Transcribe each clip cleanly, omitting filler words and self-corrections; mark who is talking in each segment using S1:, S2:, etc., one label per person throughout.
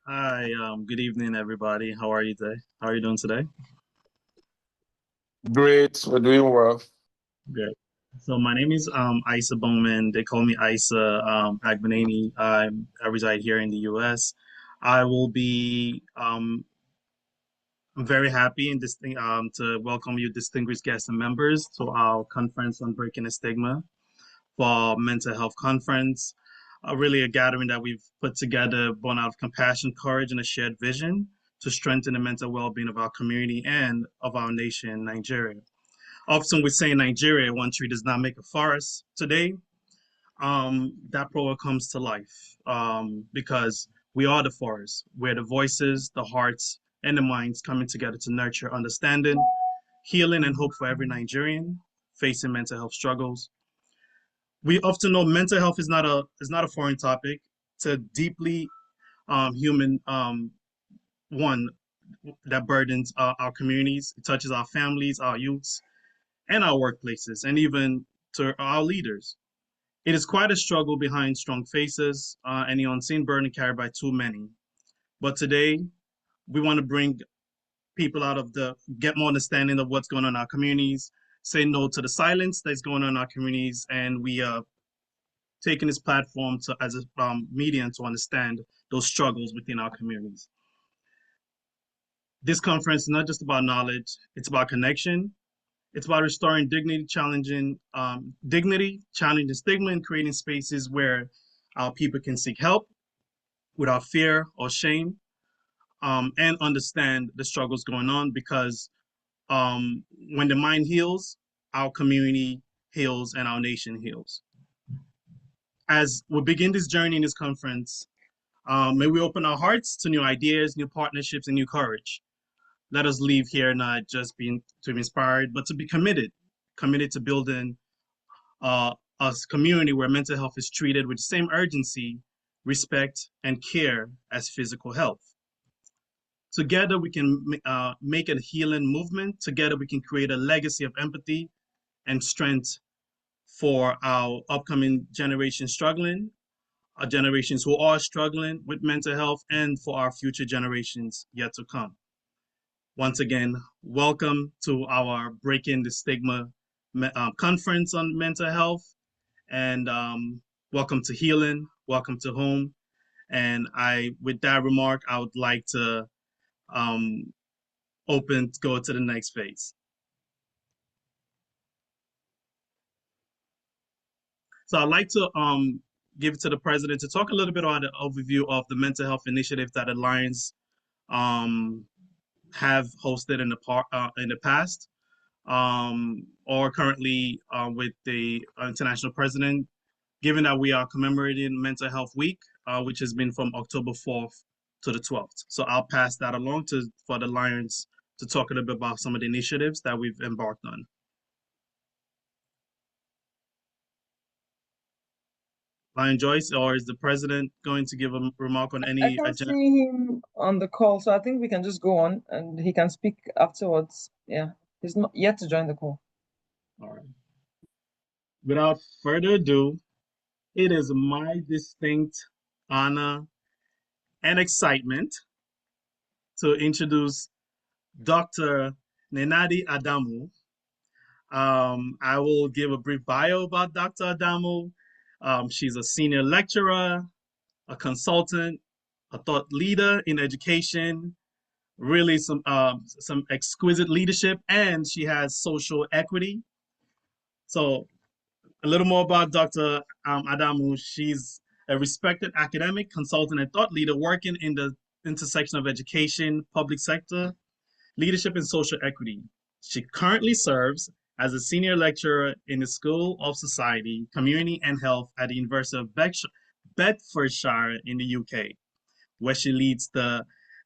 S1: Hi, good evening, everybody. How are you today? How are you doing today?
S2: Great, we're doing well.
S1: Good. So my name is Isa Bowman. They call me Isa Agbanani. I reside here in the U.S. I will be I'm very happy and to welcome you, distinguished guests and members, to our conference on breaking the stigma for our mental health conference. Really a gathering that we've put together born out of compassion, courage, and a shared vision to strengthen the mental well-being of our community and of our nation, Nigeria. Often we say in Nigeria, one tree does not make a forest. Today, that proverb comes to life because we are the forest, where the voices, the hearts, and the minds coming together to nurture understanding, healing, and hope for every Nigerian facing mental health struggles. We often know mental health is not a foreign topic. It's a deeply human one that burdens our communities. It touches our families, our youths, and our workplaces, and even to our leaders. It is quite a struggle behind strong faces and the unseen burden carried by too many. But today, we want to bring people out of get more understanding of what's going on in our communities, say no to the silence that's going on in our communities, and we are taking this platform to as a medium to understand those struggles within our communities. This conference is not just about knowledge; it's about connection. It's about restoring dignity, challenging stigma, and creating spaces where our people can seek help without fear or shame, and understand the struggles going on. Because when the mind heals, our community heals and our nation heals. As we begin this journey in this conference, may we open our hearts to new ideas, new partnerships, and new courage. Let us leave here not just being to be inspired, but to be committed to building a community where mental health is treated with the same urgency, respect, and care as physical health. Together, we can make a healing movement. Together, we can create a legacy of empathy and strength for our upcoming generation struggling, our generations who are struggling with mental health, and for our future generations yet to come. Once again, welcome to our Breaking the Stigma conference on mental health, and welcome to Healing, welcome to Home. And with that remark, I would like to um, go to the next phase. So I'd like to give it to the president to talk a little bit about the overview of the mental health initiative that Alliance um, have hosted in the past, or currently with the international president, given that we are commemorating Mental Health Week, which has been from October 4th to the 12th. So I'll pass that along for the Lions to talk a little bit about some of the initiatives that we've embarked on. Lion Joyce, or is the president going to give a remark on
S3: I
S1: any
S3: can
S1: agenda?
S3: see him on the call, so I think we can just go on and he can speak afterwards. Yeah, he's not yet to join the call.
S1: All right. Without further ado, it is my distinct honor and excitement to introduce Dr. Nenadi Adamu. I will give a brief bio about Dr. Adamu. She's a senior lecturer, a consultant, a thought leader in education, really some exquisite leadership, and she has social equity. So a little more about Dr. Adamu. She's a respected academic, consultant, and thought leader working in the intersection of education, public sector, leadership, and social equity. She currently serves as a senior lecturer in the School of Society, Community, and Health at the University of Bedfordshire in the UK, where she leads the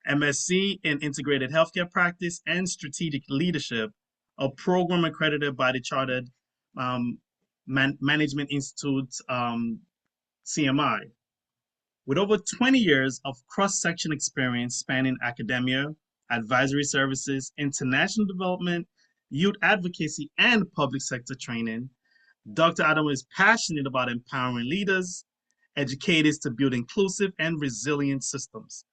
S1: MSc in Integrated Healthcare Practice and Strategic Leadership, a program accredited by the Chartered um, Management Institute, CMI. With over 20 years of cross-section experience spanning academia, advisory services, international development, youth advocacy, and public sector training, Dr. Adam is passionate about empowering leaders educators to build inclusive and resilient systems.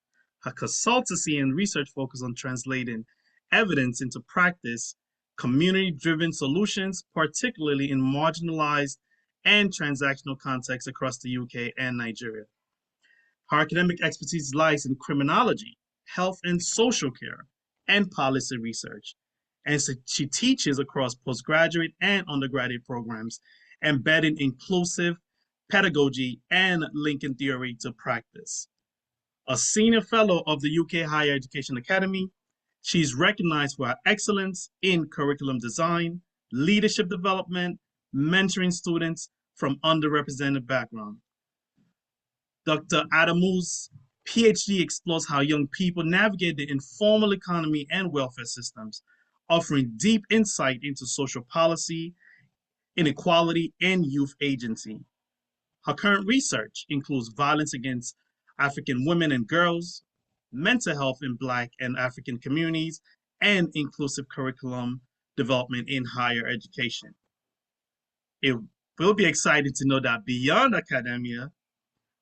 S1: Her consultancy and research focus on translating evidence into practice, community driven solutions, particularly in marginalized and transactional contexts across the UK and Nigeria. Her academic expertise lies in criminology, health and social care, and policy research. And so she teaches across postgraduate and undergraduate programs, embedding inclusive pedagogy and linking theory to practice. A senior fellow of the UK Higher Education Academy, she's recognized for her excellence in curriculum design, leadership development, mentoring students from underrepresented backgrounds. Dr. Adamu's PhD explores how young people navigate the informal economy and welfare systems, offering deep insight into social policy, inequality, and youth agency. Her current research includes violence against African women and girls, mental health in Black and African communities, and inclusive curriculum development in higher education. It will be exciting to know that beyond academia,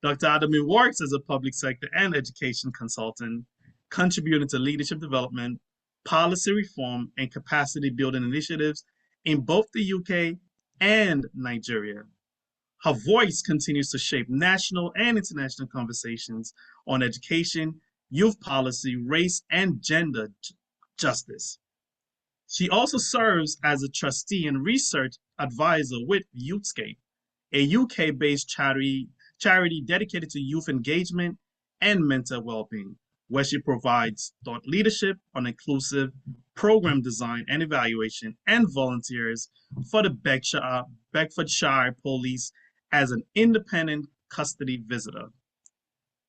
S1: Dr. Adami works as a public sector and education consultant, contributing to leadership development, policy reform, and capacity building initiatives in both the UK and Nigeria. Her voice continues to shape national and international conversations on education, youth policy, race, and gender justice. She also serves as a trustee and research advisor with Youthscape, a UK based charity dedicated to youth engagement and mental well being, where she provides thought leadership on inclusive program design and evaluation and volunteers for the Bedfordshire Police as an independent custody visitor.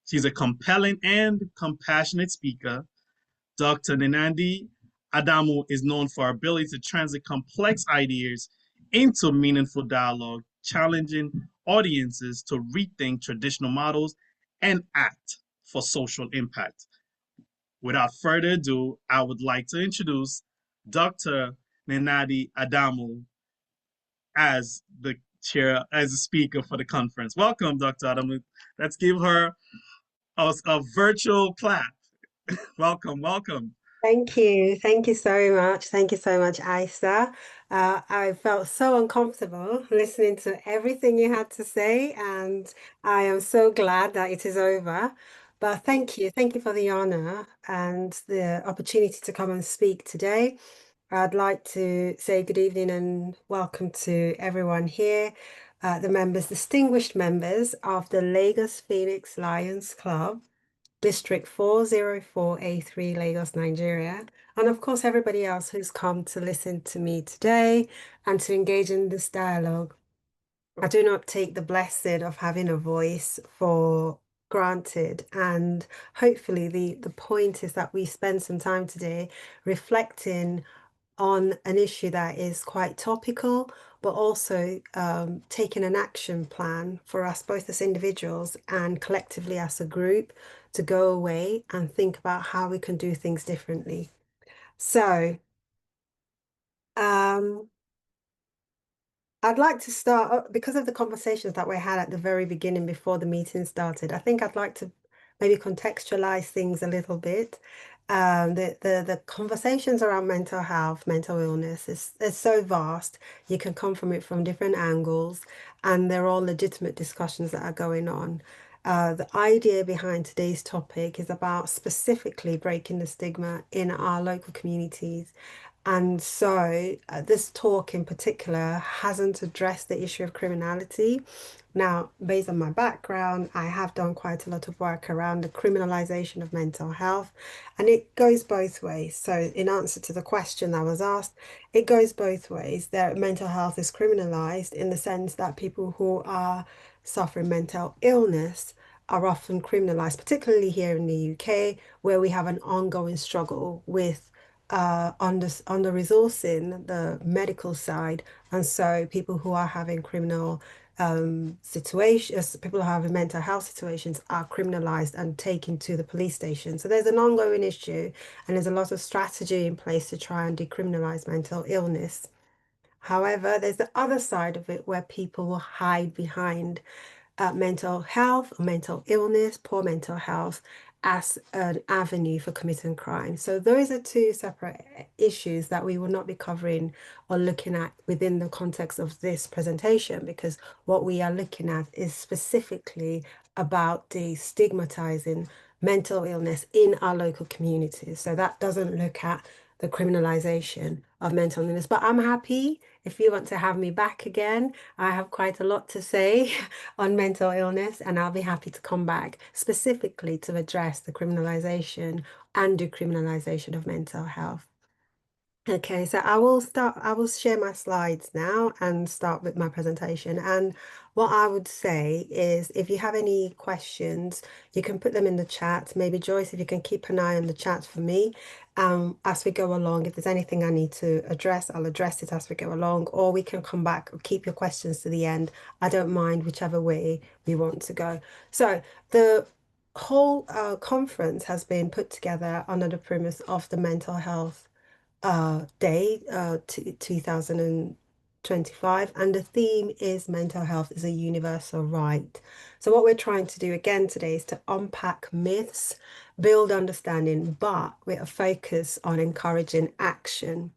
S1: She's a compelling and compassionate speaker. Dr. Ninandi Adamu is known for her ability to translate complex ideas into meaningful dialogue, challenging audiences to rethink traditional models and act for social impact. Without further ado, I would like to introduce Dr. Ninadi Adamu as the chair, as the speaker for the conference. Welcome, Dr. Adamu. Let's give her a virtual clap. Welcome, welcome.
S2: Thank you. Thank you so much. Thank you so much, Isa. I felt so uncomfortable listening to everything you had to say, and I am so glad that it is over. But thank you. Thank you for the honor and the opportunity to come and speak today. I'd like to say good evening and welcome to everyone here, the members, distinguished members of the Lagos Phoenix Lions Club. District 404A3, Lagos, Nigeria. And of course, everybody else who's come to listen to me today and to engage in this dialogue. I do not take the blessing of having a voice for granted. And hopefully, the point is that we spend some time today reflecting on an issue that is quite topical, but also taking an action plan for us both as individuals and collectively as a group to go away and think about how we can do things differently. So, um, I'd like to start because of the conversations that we had at the very beginning before the meeting started. I think I'd like to maybe contextualize things a little bit. The conversations around mental health, mental illness is so vast. You can come from it from different angles, and they're all legitimate discussions that are going on. The idea behind today's topic is about specifically breaking the stigma in our local communities. And so, this talk in particular hasn't addressed the issue of criminality. Now, based on my background, I have done quite a lot of work around the criminalization of mental health, and it goes both ways. So, in answer to the question that was asked, it goes both ways. That mental health is criminalized in the sense that people who are suffering mental illness are often criminalized, particularly here in the UK, where we have an ongoing struggle with under resourcing the medical side, and so people who are having criminal situations, people who are having mental health situations are criminalized and taken to the police station. So there's an ongoing issue, and there's a lot of strategy in place to try and decriminalize mental illness. However, there's the other side of it where people will hide behind mental health or mental illness, poor mental health, as an avenue for committing crime. So those are two separate issues that we will not be covering or looking at within the context of this presentation, because what we are looking at is specifically about the stigmatizing mental illness in our local communities. So that doesn't look at the criminalization of mental illness. But I'm happy if you want to have me back again. I have quite a lot to say on mental illness, and I'll be happy to come back specifically to address the criminalization and decriminalization of mental health. Okay, so I will share my slides now and start with my presentation. And what I would say is if you have any questions, you can put them in the chat. Maybe Joyce, if you can keep an eye on the chat for me as we go along. If there's anything I need to address, I'll address it as we go along, or we can come back or keep your questions to the end. I don't mind whichever way we want to go. So the whole conference has been put together under the premise of the mental health day, 2025, and the theme is mental health is a universal right. So what we're trying to do again today is to unpack myths, build understanding, but with a focus on encouraging action.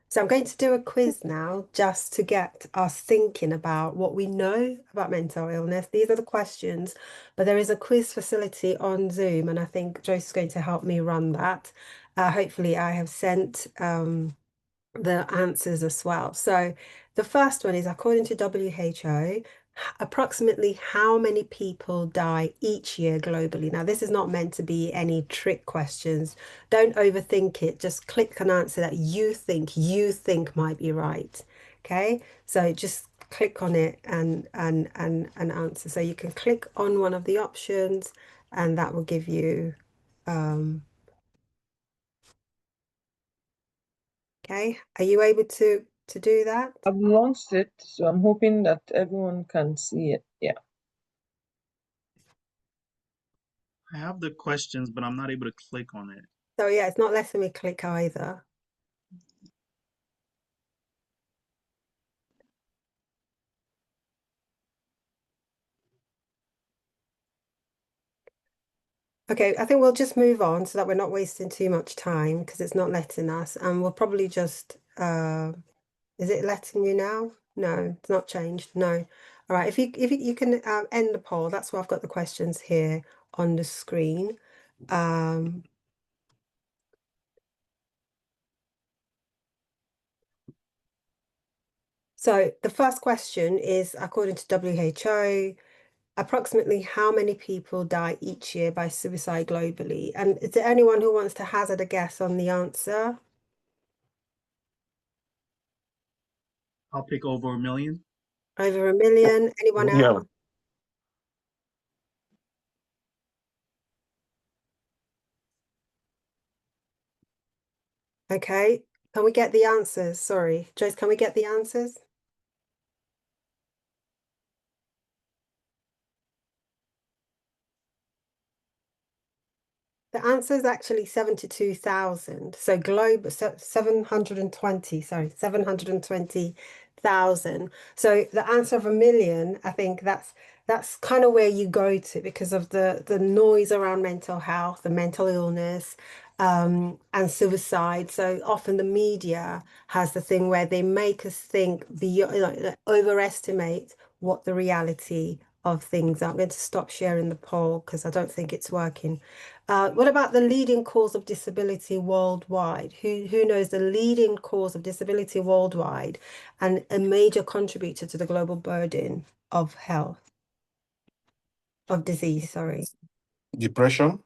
S2: So I'm going to do a quiz now just to get us thinking about what we know about mental illness. These are the questions, but there is a quiz facility on Zoom, and I think Joyce is going to help me run that. Hopefully, I have sent the answers as well. So the first one is according to WHO, approximately how many people die each year globally? Now, this is not meant to be any trick questions. Don't overthink it. Just click an answer that you think might be right. Okay, so just click on it and answer. So you can click on one of the options, and that will give you okay. Are you able to do that?
S3: I've launched it, so I'm hoping that everyone can see it. Yeah.
S1: I have the questions, but I'm not able to click on it.
S2: So yeah, it's not letting me click either. Okay, I think we'll just move on so that we're not wasting too much time because it's not letting us. And we'll probably just is it letting you now? No, it's not changed. No. All right, if you can end the poll, that's why I've got the questions here on the screen. So the first question is, according to WHO, approximately how many people die each year by suicide globally? And is there anyone who wants to hazard a guess on the answer?
S1: I'll pick over a million.
S2: Over a million? Anyone
S4: Yeah,
S2: else? Okay. Can we get the answers? Sorry. Joyce, can we get the answers? The answer is actually 72,000. So globe, 720, sorry, 720,000. So the answer of a million, I think that's kind of where you go to because of the noise around mental health, the mental illness, and suicide. So often the media has the thing where they make us think beyond, overestimate what the reality of things are. I'm going to stop sharing the poll because I don't think it's working. What about the leading cause of disability worldwide? Who knows the leading cause of disability worldwide and a major contributor to the global burden of health, of disease, sorry.
S4: depression.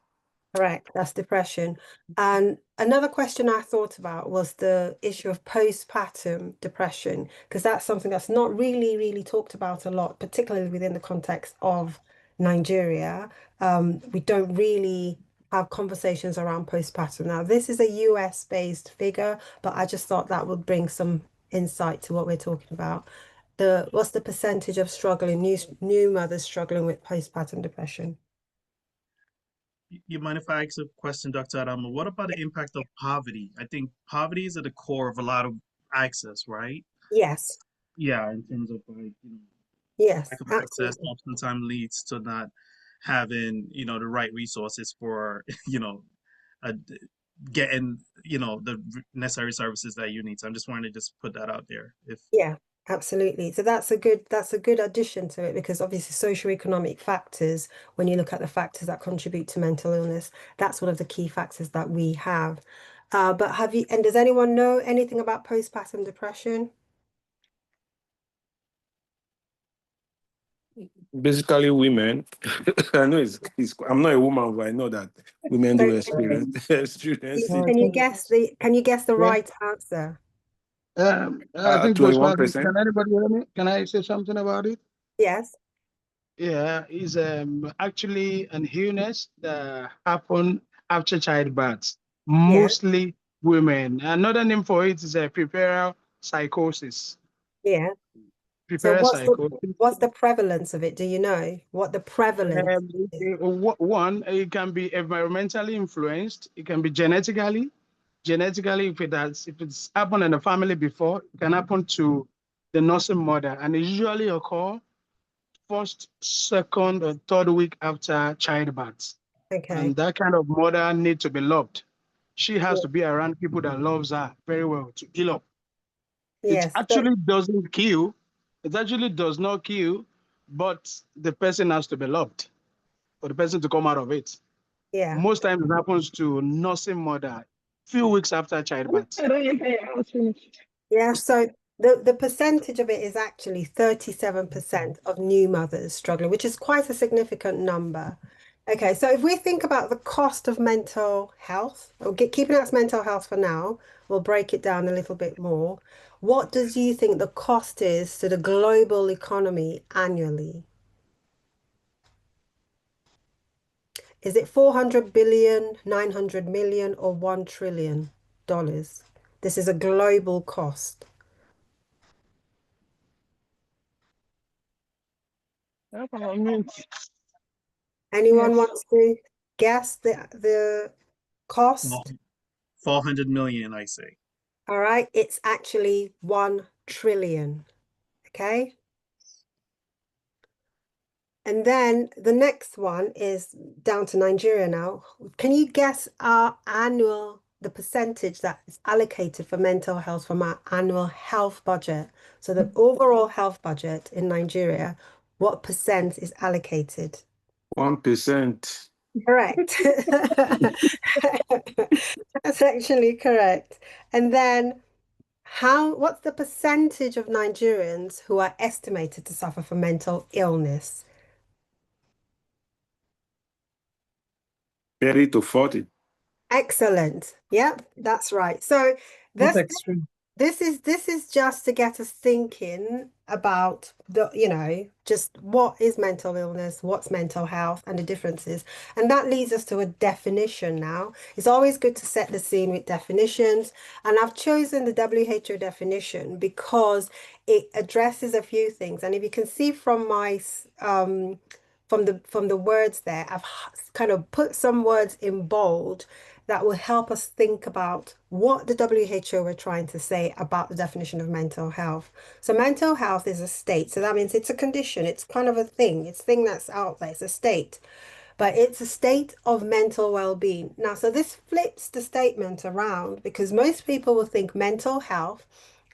S2: Correct, that's depression. And another question I thought about was the issue of postpartum depression, because that's something that's not really talked about a lot, particularly within the context of Nigeria. We don't really have conversations around postpartum. Now, this is a US-based figure, but I just thought that would bring some insight to what we're talking about. What's the percentage of struggling new mothers struggling with postpartum depression?
S1: You mind if I ask a question, Dr. Adama? What about the impact of poverty? I think poverty is at the core of a lot of access, right?
S2: Yes.
S1: Yeah, in terms of like,
S2: Yes,
S1: Lack of access
S2: absolutely.
S1: oftentimes leads to not having, the right resources for, uh, getting, the necessary services that you need. So I'm just wanting to just put that out there. If
S2: Yeah, absolutely. So that's a good addition to it because obviously socioeconomic factors, when you look at the factors that contribute to mental illness, that's one of the key factors that we have. But have you, and does anyone know anything about postpartum depression?
S4: Basically, women. I know I'm not a woman, but I know that women do
S2: Okay.
S4: experience experience it.
S2: Can you guess the
S5: Yeah.
S2: right answer?
S5: I think
S4: Twenty-one
S5: postpartum.
S4: percent.
S5: Can anybody hear me? Can I say something about it?
S2: Yes.
S5: Yeah, it's actually an illness that happen after childbirth.
S2: Yeah.
S5: Mostly women. Another name for it is a prepuceral psychosis.
S2: Yeah. So
S5: Prepuceral psychosis.
S2: what's the prevalence of it? Do you know what the prevalence is?
S5: One, it can be environmentally influenced. It can be genetically. Genetically, if it's happened in the family before, it can happen to the nursing mother, and it usually occur first, second, or third week after childbirth.
S2: Okay.
S5: And that kind of mother need to be loved. She has
S2: Yeah.
S5: to be around people that loves her very well to heal up. It
S2: Yes. So
S5: actually doesn't kill. It actually does not kill, but the person has to be loved for the person to come out of it.
S2: yeah.
S5: Most times it happens to nursing mother few weeks after childbirth.
S2: Yeah, so the percentage of it is actually 37% of new mothers struggling, which is quite a significant number. Okay, so if we think about the cost of mental health, keeping it as mental health for now, we'll break it down a little bit more. What does you think the cost is to the global economy annually? Is it 400 billion, 900 million, or $1 trillion? This is a global cost. Anyone
S5: Yes.
S2: wants to guess the
S1: four
S2: cost?
S1: 400 million, I say.
S2: All right, it's actually 1 trillion. Okay. And then the next one is down to Nigeria now. Can you guess the percentage that is allocated for mental health from our annual health budget? So the overall health budget in Nigeria, what percent is allocated?
S4: 1%.
S2: Correct. That's actually correct. And then what's the percentage of Nigerians who are estimated to suffer from mental illness?
S4: 30 to 40.
S2: Excellent. Yep, that's right. So
S3: Both
S2: this
S3: extreme.
S2: this is just to get us thinking about just what is mental illness, what's mental health, and the differences. And that leads us to a definition now. It's always good to set the scene with definitions. And I've chosen the WHO definition because it addresses a few things. And if you can see from my from the words there, I've kind of put some words in bold that will help us think about what the WHO were trying to say about the definition of mental health. So mental health is a state. So that means it's a condition. It's kind of a thing. It's a thing that's out there. It's a state, but it's a state of mental well-being. Now, so this flips the statement around because most people will think mental health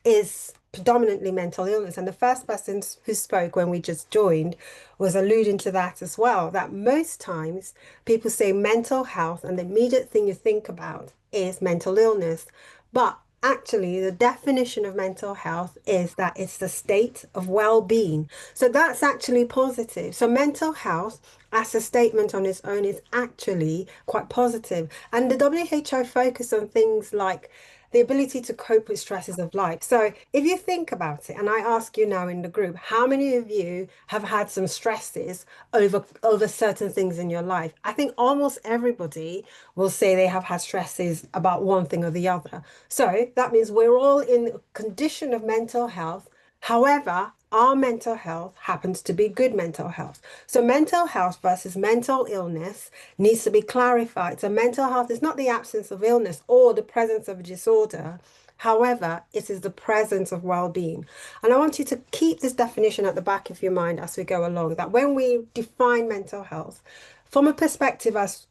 S2: is predominantly mental illness. And the first person who spoke when we just joined was alluding to that as well, that most times people say mental health, and the immediate thing you think about is mental illness. But actually, the definition of mental health is that it's the state of well-being. So that's actually positive. So mental health, as a statement on its own, is actually quite positive. And the WHO focus on things like the ability to cope with stresses of life. So if you think about it, and I ask you now in the group, how many of you have had some stresses over certain things in your life? I think almost everybody will say they have had stresses about one thing or the other. So that means we're all in a condition of mental health. However, our mental health happens to be good mental health. So mental health versus mental illness needs to be clarified. So mental health is not the absence of illness or the presence of a disorder. However, it is the presence of well-being. And I want you to keep this definition at the back of your mind as we go along, that when we define mental health from a perspective as,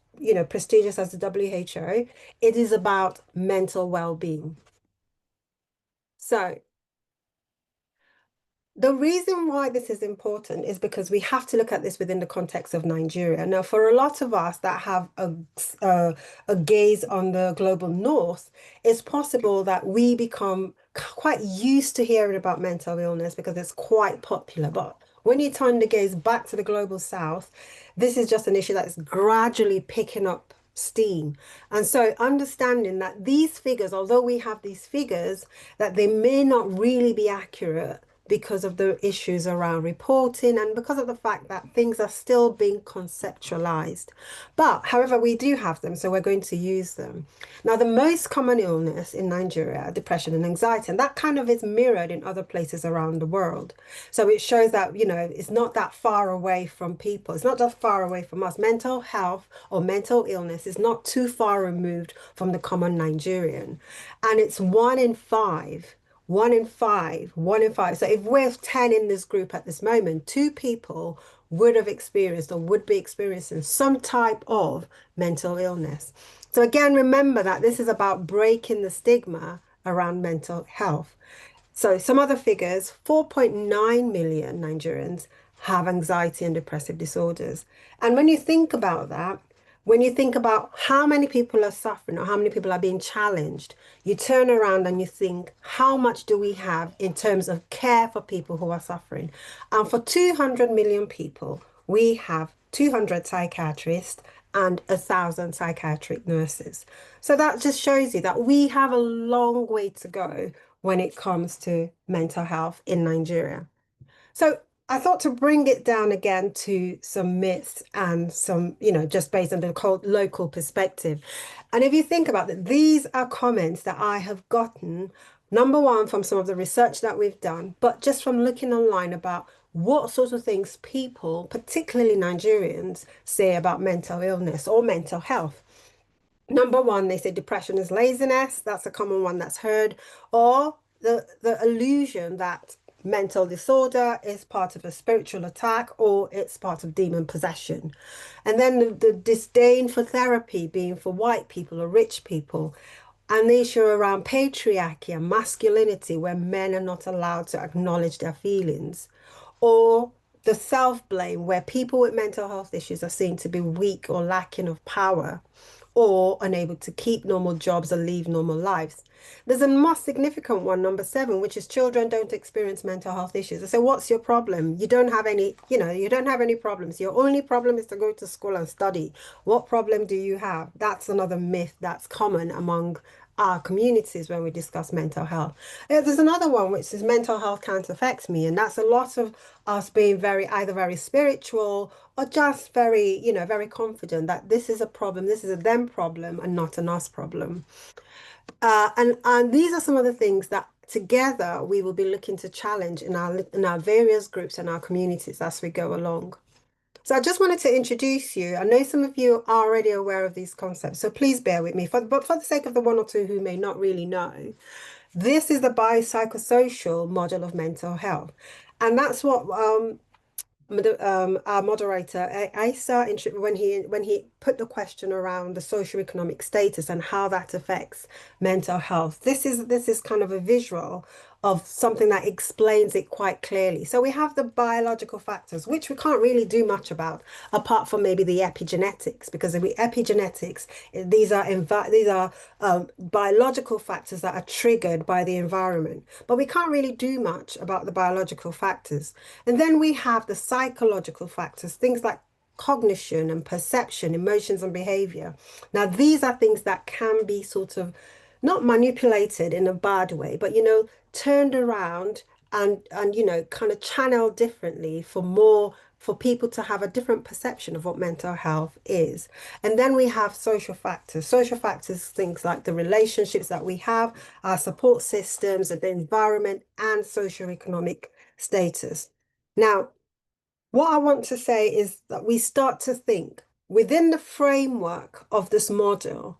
S2: prestigious as the WHO, it is about mental well-being. So the reason why this is important is because we have to look at this within the context of Nigeria. Now, for a lot of us that have a gaze on the global north, it's possible that we become quite used to hearing about mental illness because it's quite popular. But when you turn the gaze back to the global south, this is just an issue that's gradually picking up steam. And so understanding that these figures, although we have these figures, that they may not really be accurate because of the issues around reporting and because of the fact that things are still being conceptualized. But however, we do have them, so we're going to use them. Now, the most common illness in Nigeria are depression and anxiety, and that kind of is mirrored in other places around the world. So it shows that, it's not that far away from people. It's not that far away from us. Mental health or mental illness is not too far removed from the common Nigerian. And it's 1 in 5. 1 in 5, 1 in 5. So if we're 10 in this group at this moment, 2 people would have experienced or would be experiencing some type of mental illness. So again, remember that this is about breaking the stigma around mental health. So some other figures, 4.9 million Nigerians have anxiety and depressive disorders. And when you think about that, when you think about how many people are suffering or how many people are being challenged, you turn around and you think, how much do we have in terms of care for people who are suffering? And for 200 million people, we have 200 psychiatrists and 1,000 psychiatric nurses. So that just shows you that we have a long way to go when it comes to mental health in Nigeria. So I thought to bring it down again to some myths and some, just based on the local perspective. And if you think about it, these are comments that I have gotten, number one, from some of the research that we've done, but just from looking online about what sort of things people, particularly Nigerians, say about mental illness or mental health. Number one, they say depression is laziness. That's a common one that's heard. Or the illusion that mental disorder is part of a spiritual attack or it's part of demon possession. And then the disdain for therapy being for white people or rich people. And the issue around patriarchy and masculinity, where men are not allowed to acknowledge their feelings. Or the self-blame, where people with mental health issues are seen to be weak or lacking of power, or unable to keep normal jobs or live normal lives. There's a more significant one, number 7, which is children don't experience mental health issues. I say, what's your problem? You don't have any, you don't have any problems. Your only problem is to go to school and study. What problem do you have? That's another myth that's common among our communities when we discuss mental health. There's another one which is mental health can't affect me, and that's a lot of us being either very spiritual or just very, very confident that this is a problem, this is a them problem and not an us problem. And these are some of the things that together we will be looking to challenge in our various groups and our communities as we go along. So I just wanted to introduce you. I know some of you are already aware of these concepts, so please bear with me. But for the sake of the one or two who may not really know, this is the biopsychosocial model of mental health. And that's what our moderator Isa, when he put the question around the socioeconomic status and how that affects mental health. This is kind of a visual of something that explains it quite clearly. So we have the biological factors, which we can't really do much about, apart from maybe the epigenetics, because the epigenetics, these are biological factors that are triggered by the environment, but we can't really do much about the biological factors. And then we have the psychological factors, things like cognition and perception, emotions and behavior. Now, these are things that can be sort of not manipulated in a bad way, but turned around and kind of channeled differently for people to have a different perception of what mental health is. And then we have social factors, things like the relationships that we have, our support systems, the environment, and socioeconomic status. Now, what I want to say is that we start to think within the framework of this model,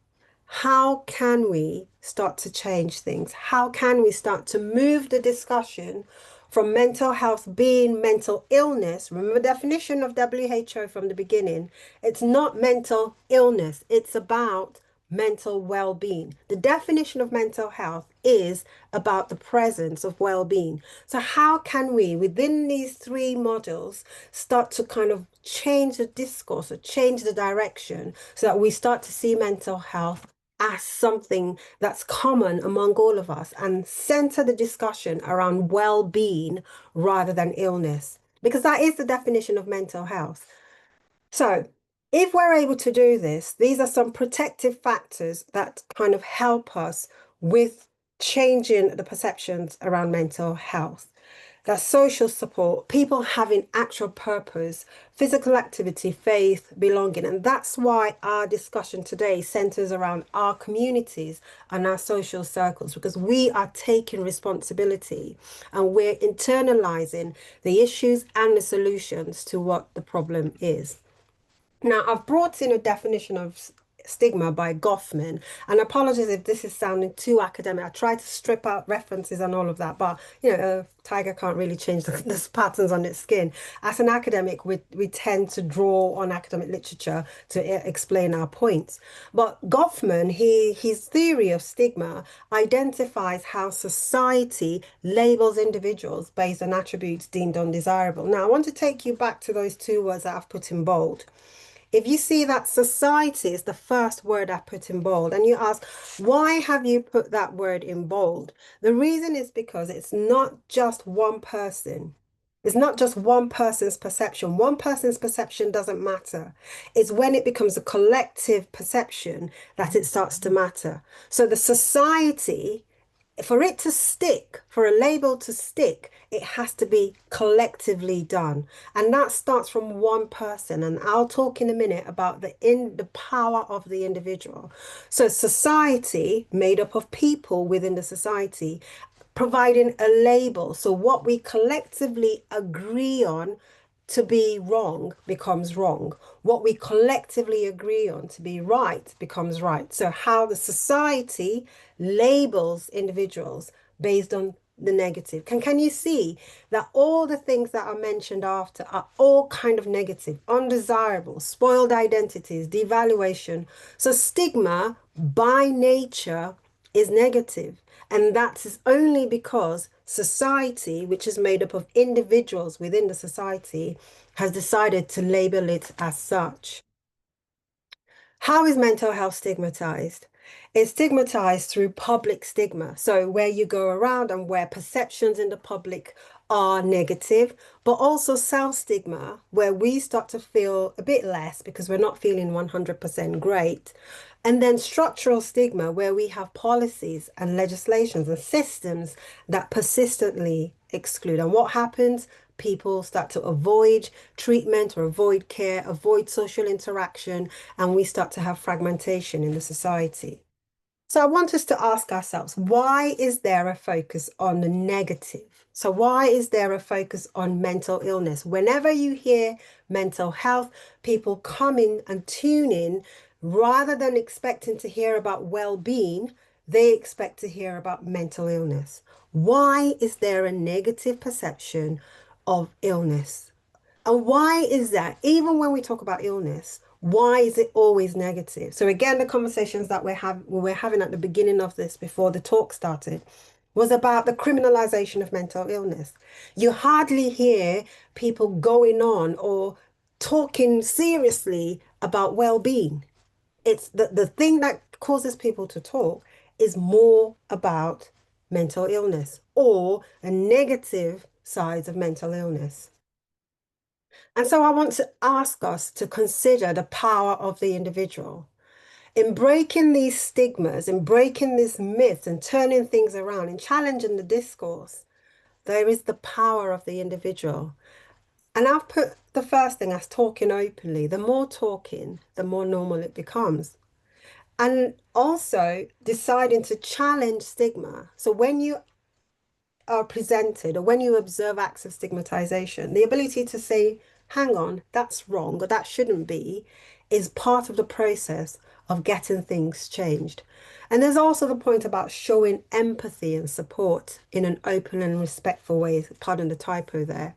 S2: how can we start to change things? How can we start to move the discussion from mental health being mental illness? Remember the definition of WHO from the beginning. It's not mental illness, it's about mental well-being. The definition of mental health is about the presence of well-being. So how can we, within these three models, start to kind of change the discourse or change the direction so that we start to see mental health as something that's common among all of us and center the discussion around well-being rather than illness? Because that is the definition of mental health. So, if we're able to do this, these are some protective factors that kind of help us with changing the perceptions around mental health. That's social support, people having actual purpose, physical activity, faith, belonging. And that's why our discussion today centers around our communities and our social circles, because we are taking responsibility and we're internalizing the issues and the solutions to what the problem is. Now, I've brought in a definition of stigma by Goffman, and apologies if this is sounding too academic. I try to strip out references and all of that, but a tiger can't really change the patterns on its skin. As an academic, we tend to draw on academic literature to explain our points. But Goffman, his theory of stigma identifies how society labels individuals based on attributes deemed undesirable. Now, I want to take you back to those two words that I've put in bold. If you see that society is the first word I put in bold, and you ask, why have you put that word in bold? The reason is because it's not just one person. It's not just one person's perception. One person's perception doesn't matter. It's when it becomes a collective perception that it starts to matter. So the society, for it to stick, for a label to stick, it has to be collectively done. And that starts from one person. And I'll talk in a minute about the power of the individual. So society, made up of people within the society, providing a label. So what we collectively agree on to be wrong becomes wrong. What we collectively agree on to be right becomes right. So how the society labels individuals based on the negative. Can you see that all the things that are mentioned after are all kind of negative, undesirable, spoiled identities, devaluation. So stigma by nature is negative. And that is only because society, which is made up of individuals within the society, has decided to label it as such. How is mental health stigmatized? It's stigmatized through public stigma. So where you go around and where perceptions in the public are negative, but also self-stigma, where we start to feel a bit less because we're not feeling 100% great. And then structural stigma, where we have policies and legislations and systems that persistently exclude. And what happens? People start to avoid treatment or avoid care, avoid social interaction, and we start to have fragmentation in the society. So I want us to ask ourselves, why is there a focus on the negative? So why is there a focus on mental illness? Whenever you hear mental health, people come in and tune in rather than expecting to hear about well-being, they expect to hear about mental illness. Why is there a negative perception of illness? And why is that? Even when we talk about illness, why is it always negative? So again, the conversations that we were having at the beginning of this before the talk started was about the criminalization of mental illness. You hardly hear people going on or talking seriously about well-being. It's the thing that causes people to talk is more about mental illness or the negative sides of mental illness. And so I want to ask us to consider the power of the individual. In breaking these stigmas, in breaking these myths and turning things around and challenging the discourse, there is the power of the individual. And I've put the first thing as talking openly. The more talking, the more normal it becomes. And also deciding to challenge stigma. So when you are presented or when you observe acts of stigmatization, the ability to say, hang on, that's wrong or that shouldn't be, is part of the process of getting things changed. And there's also the point about showing empathy and support in an open and respectful way, pardon the typo there,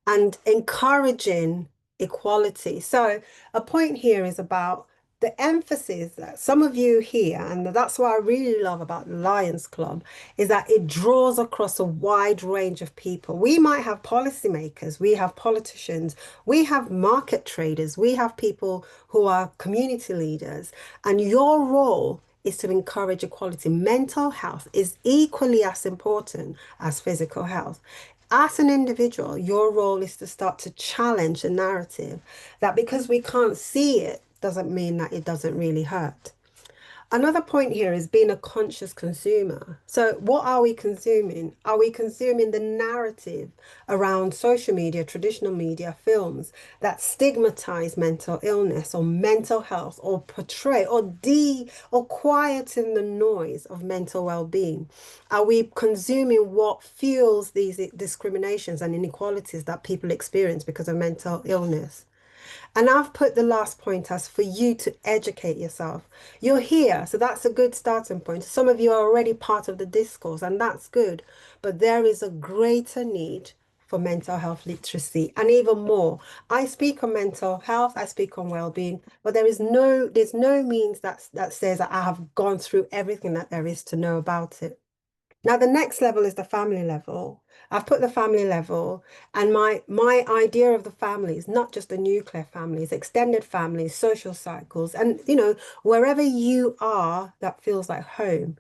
S2: and encouraging equality. So, a point here is about the emphasis that some of you here, and that's what I really love about the Lions Club, is that it draws across a wide range of people. We might have policymakers, we have politicians, we have market traders, we have people who are community leaders, and your role is to encourage equality. Mental health is equally as important as physical health. As an individual, your role is to start to challenge the narrative that because we can't see it doesn't mean that it doesn't really hurt. Another point here is being a conscious consumer. So, what are we consuming? Are we consuming the narrative around social media, traditional media, films that stigmatize mental illness or mental health or portray or quieten the noise of mental well-being? Are we consuming what fuels these discriminations and inequalities that people experience because of mental illness? And I've put the last point as for you to educate yourself. You're here, so that's a good starting point. Some of you are already part of the discourse, and that's good. But there is a greater need for mental health literacy, and even more. I speak on mental health, I speak on well-being, but there's no means that says that I have gone through everything that there is to know about it. Now, the next level is the family level. I've put the family level, and my idea of the family is not just the nuclear families, extended families, social cycles, and wherever you are that feels like home.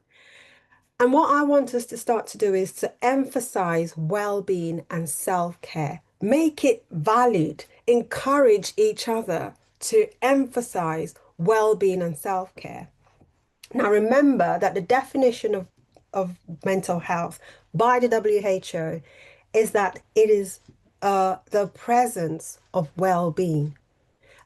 S2: And what I want us to start to do is to emphasize well-being and self-care. Make it valid. Encourage each other to emphasize well-being and self-care. Now, remember that the definition of mental health by the WHO is that it is the presence of well-being.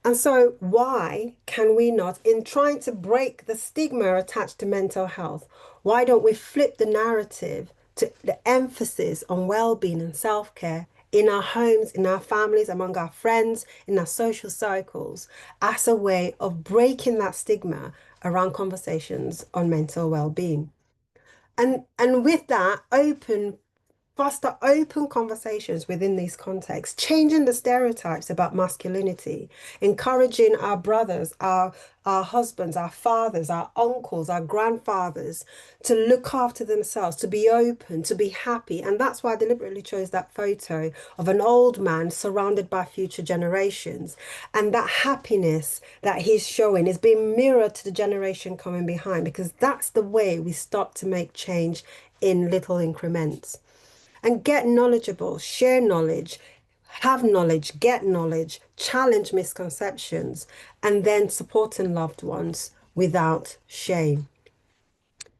S2: And so, why can we not, in trying to break the stigma attached to mental health, why don't we flip the narrative to the emphasis on well-being and self-care in our homes, in our families, among our friends, in our social cycles, as a way of breaking that stigma around conversations on mental well-being? And with that, foster open conversations within these contexts, changing the stereotypes about masculinity, encouraging our brothers, our husbands, our fathers, our uncles, our grandfathers to look after themselves, to be open, to be happy. And that's why I deliberately chose that photo of an old man surrounded by future generations. And that happiness that he's showing is being mirrored to the generation coming behind, because that's the way we start to make change in little increments. And get knowledgeable, share knowledge, have knowledge, get knowledge, challenge misconceptions, and then supporting loved ones without shame.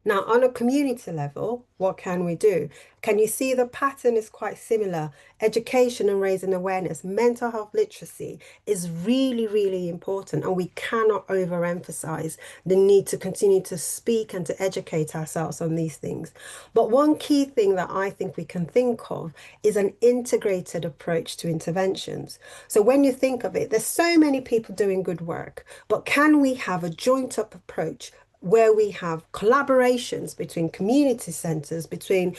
S2: Now, on a community level, what can we do? Can you see the pattern is quite similar? Education and raising awareness, mental health literacy is really, really important, and we cannot overemphasize the need to continue to speak and to educate ourselves on these things. But one key thing that I think we can think of is an integrated approach to interventions. So when you think of it, there's so many people doing good work, but can we have a joint up approach where we have collaborations between community centers, between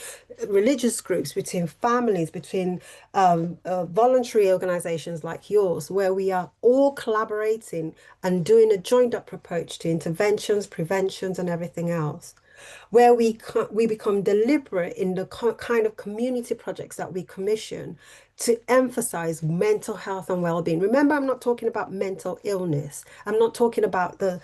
S2: religious groups, between families, between voluntary organizations like yours, where we are all collaborating and doing a joined up approach to interventions, preventions, and everything else, where we become deliberate in the kind of community projects that we commission to emphasize mental health and well-being. Remember, I'm not talking about mental illness. I'm not talking about the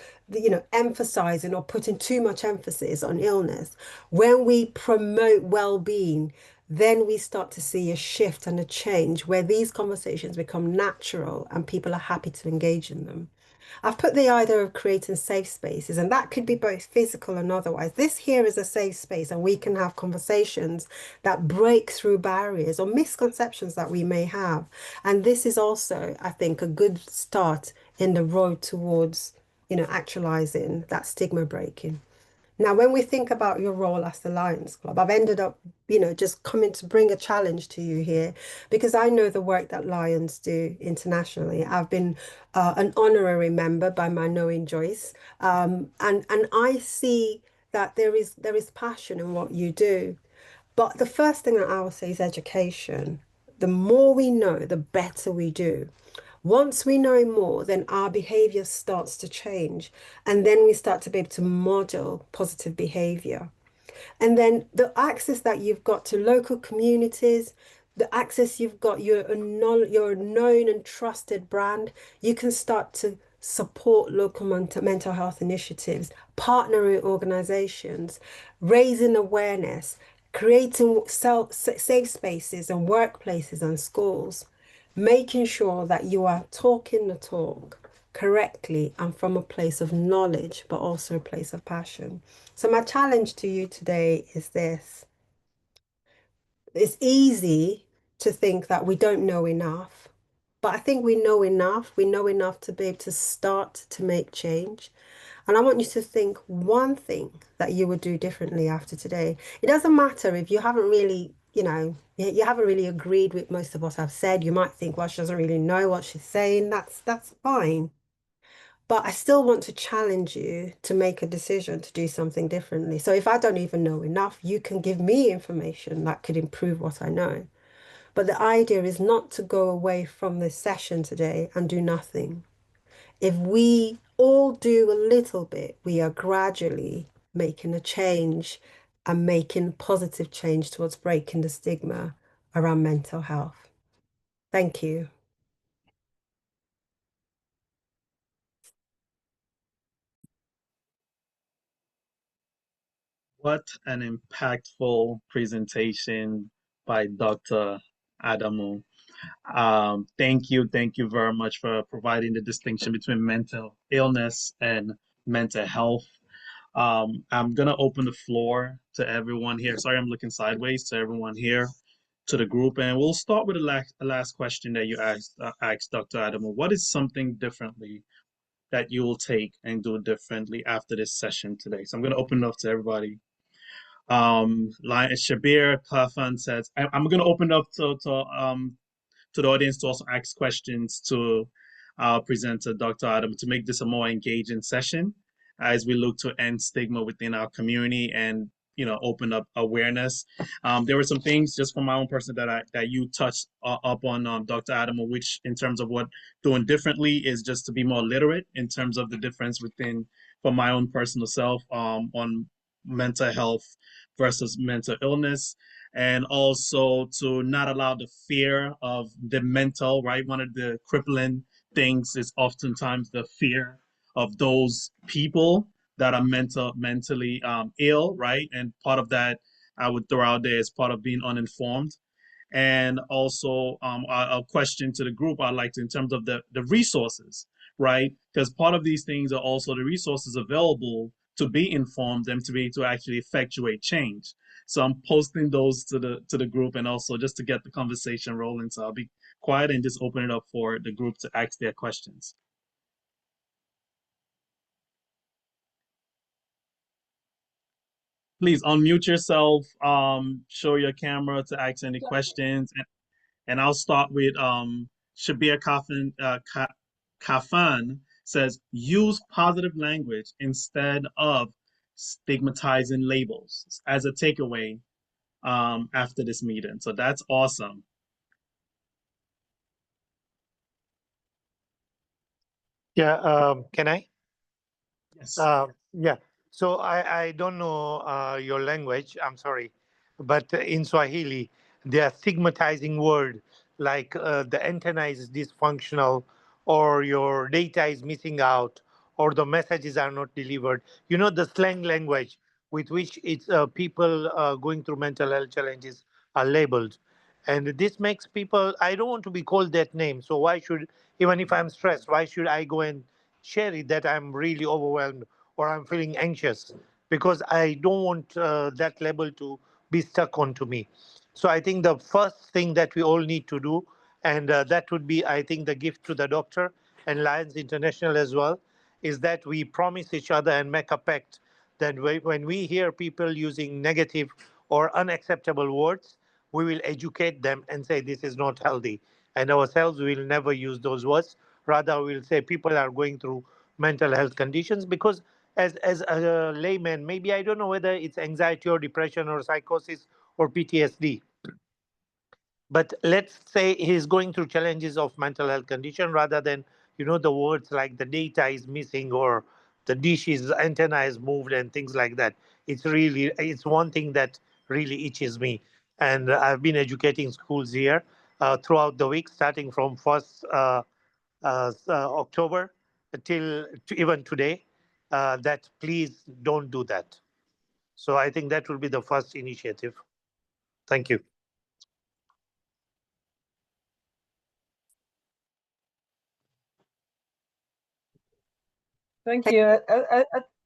S2: emphasizing or putting too much emphasis on illness. When we promote well-being, then we start to see a shift and a change where these conversations become natural and people are happy to engage in them. I've put the idea of creating safe spaces, and that could be both physical and otherwise. This here is a safe space, and we can have conversations that break through barriers or misconceptions that we may have. And this is also, I think, a good start in the road towards, actualizing that stigma breaking. Now, when we think about your role as the Lions Club, I've ended up, just coming to bring a challenge to you here because I know the work that Lions do internationally. I've been an honorary member by my knowing Joyce, and I see that there is passion in what you do. But the first thing that I will say is education. The more we know, the better we do. Once we know more, then our behavior starts to change. And then we start to be able to model positive behavior. And then the access that you've got to local communities, the access you've got, you're a known and trusted brand, you can start to support local mental health initiatives, partner with organizations, raising awareness, creating safe spaces and workplaces and schools, making sure that you are talking the talk correctly and from a place of knowledge, but also a place of passion. So, my challenge to you today is this: it's easy to think that we don't know enough, but I think we know enough. We know enough to be able to start to make change. And I want you to think one thing that you would do differently after today. It doesn't matter if you haven't really, you haven't really agreed with most of what I've said. You might think, well, she doesn't really know what she's saying. That's fine. But I still want to challenge you to make a decision to do something differently. So if I don't even know enough, you can give me information that could improve what I know. But the idea is not to go away from this session today and do nothing. If we all do a little bit, we are gradually making a change and making positive change towards breaking the stigma around mental health. Thank you.
S1: What an impactful presentation by Dr. Adamu. Thank you very much for providing the distinction between mental illness and mental health. I'm gonna open the floor to everyone here. Sorry, I'm looking sideways to everyone here, to the group, and we'll start with the last question that you asked Dr. Adamu. What is something differently that you will take and do differently after this session today? So I'm gonna open it up to everybody. Shabir Kafan says, I'm going to open up to the audience to also ask questions to our presenter, Dr. Adam, to make this a more engaging session as we look to end stigma within our community and open up awareness. There were some things just from my own person that you touched up on, Dr. Adam, which in terms of what doing differently is just to be more literate in terms of the difference within for my own personal self on mental health versus mental illness, and also to not allow the fear of the mental, right? One of the crippling things is oftentimes the fear of those people that are mentally ill, right? And part of that I would throw out there is part of being uninformed. And also a question to the group I'd like to, in terms of the resources, right? Because part of these things are also the resources available to be informed and to be to actually effectuate change. So I'm posting those to the group, and also just to get the conversation rolling. So I'll be quiet and just open it up for the group to ask their questions. Please unmute yourself, show your camera to ask any questions, and I'll start with Shabir Kafan says, use positive language instead of stigmatizing labels as a takeaway after this meeting. So that's awesome.
S6: Yeah, can I?
S1: Yes.
S6: Yeah. So I don't know your language. I'm sorry, but in Swahili, they are stigmatizing word like the antenna is dysfunctional, or your data is missing out, or the messages are not delivered. You know the slang language with which it's people going through mental health challenges are labeled, and this makes people. I don't want to be called that name. So why should, even if I'm stressed, why should I go and share it that I'm really overwhelmed or I'm feeling anxious, because I don't want that label to be stuck onto me. So I think the first thing that we all need to do, and that would be, I think, the gift to the doctor and Lions International as well, is that we promise each other and make a pact that when we hear people using negative or unacceptable words, we will educate them and say this is not healthy. And ourselves will never use those words. Rather, we'll say people are going through mental health conditions because, as a layman, maybe I don't know whether it's anxiety or depression or psychosis or PTSD, but let's say he's going through challenges of mental health condition rather than the words like the data is missing or the dish is antenna is moved and things like that. It's one thing that really itches me, and I've been educating schools here throughout the week starting from 1st October till even today, that please don't do that. So I think that will be the first initiative. Thank you.
S3: Thank you.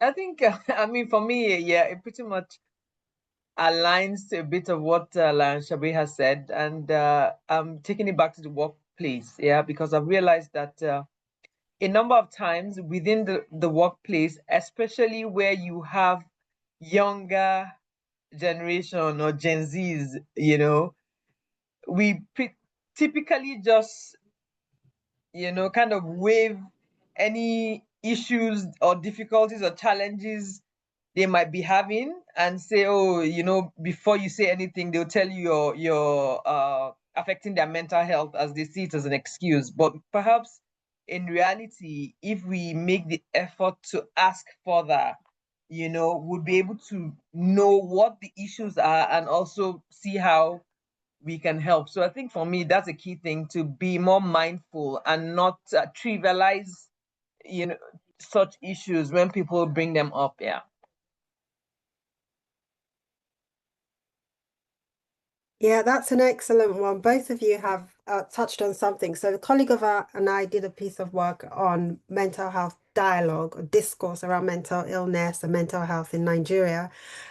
S3: I think, I mean, for me, yeah, it pretty much aligns to a bit of what Lan Shabi has said. And I'm taking it back to the workplace, yeah, because I've realized that a number of times within the workplace, especially where you have younger generation or Gen Zs, we typically just, kind of wave any issues or difficulties or challenges they might be having and say, oh, before you say anything, they'll tell you you're affecting their mental health as they see it as an excuse. But perhaps in reality, if we make the effort to ask further, we'll be able to know what the issues are and also see how we can help. So I think for me, that's a key thing, to be more mindful and not trivialize, such issues when people bring them up. Yeah.
S2: Yeah, that's an excellent one. Both of you have touched on something. So, a colleague of ours and I did a piece of work on mental health dialogue or discourse around mental illness and mental health in Nigeria.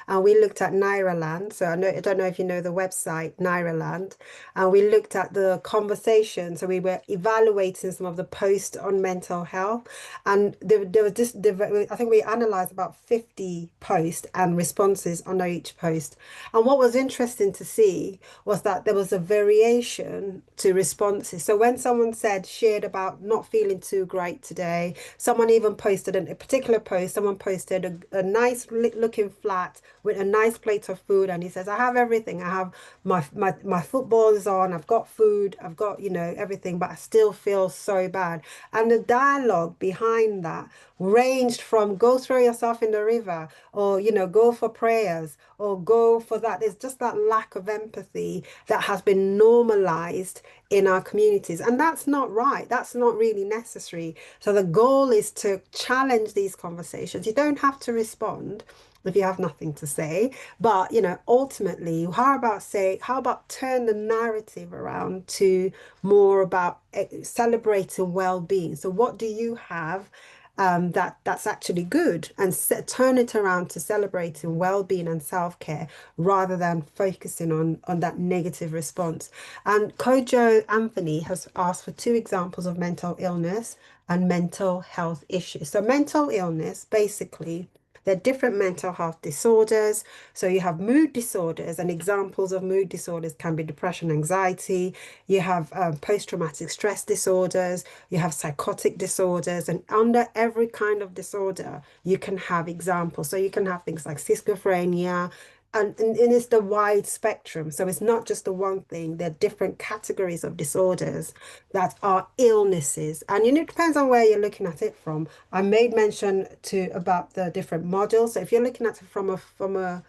S2: And we looked at Nairaland. So, I don't know if you know the website, Nairaland. And we looked at the conversation. So, we were evaluating some of the posts on mental health. And there was this, I think we analyzed about 50 posts and responses under each post. And what was interesting to see was that there was a variation to responses. So when someone shared about not feeling too great today, someone even posted a particular post, someone posted a nice looking flat with a nice plate of food. And he says, I have everything. I have my football is on, I've got food, I've got, everything, but I still feel so bad. And the dialogue behind that ranged from go throw yourself in the river or, go for prayers or go for that. There's just that lack of empathy that has been normalized in our communities. And that's not right. That's not really necessary. So the goal is to challenge these conversations. You don't have to respond if you have nothing to say, but ultimately, how about turn the narrative around to more about celebrating well-being. So what do you have that's actually good, and turn it around to celebrating well-being and self-care rather than focusing on that negative response. And Kojo Anthony has asked for two examples of mental illness and mental health issues. So mental illness, basically, there are different mental health disorders. So you have mood disorders, and examples of mood disorders can be depression, anxiety. You have post-traumatic stress disorders. You have psychotic disorders. And under every kind of disorder, you can have examples. So you can have things like schizophrenia, and it's the wide spectrum. So it's not just the one thing. There are different categories of disorders that are illnesses. And it depends on where you're looking at it from. I made mention about the different models. So if you're looking at it from a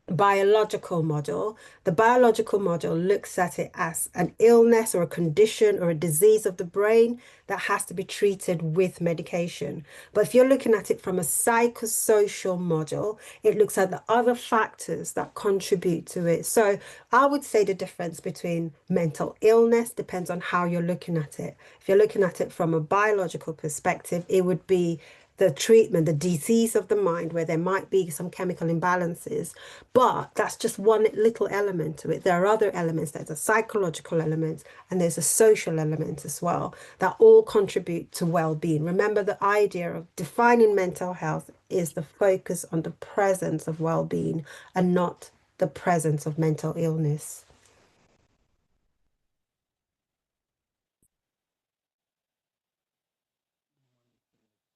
S2: biological model, the biological model looks at it as an illness or a condition or a disease of the brain that has to be treated with medication. But if you're looking at it from a psychosocial model, it looks at the other factors that contribute to it. So I would say the difference between mental illness depends on how you're looking at it. If you're looking at it from a biological perspective, it would be the treatment, the disease of the mind, where there might be some chemical imbalances. But that's just one little element to it. There are other elements. There's a psychological element and there's a social element as well that all contribute to well-being. Remember, the idea of defining mental health is the focus on the presence of well-being and not the presence of mental illness.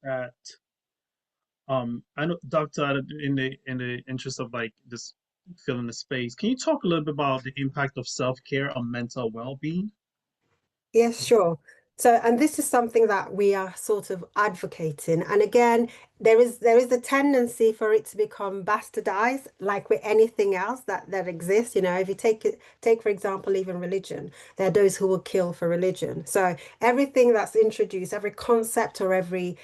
S1: At I know, Doctor, in the interest of like just filling the space, can you talk a little bit about the impact of self-care on mental well-being?
S2: Yes, sure. So, and this is something that we are sort of advocating. And again, there is a tendency for it to become bastardized, like with anything else that exists. You know, if you take for example, even religion, there are those who will kill for religion. So everything that's introduced, every concept or every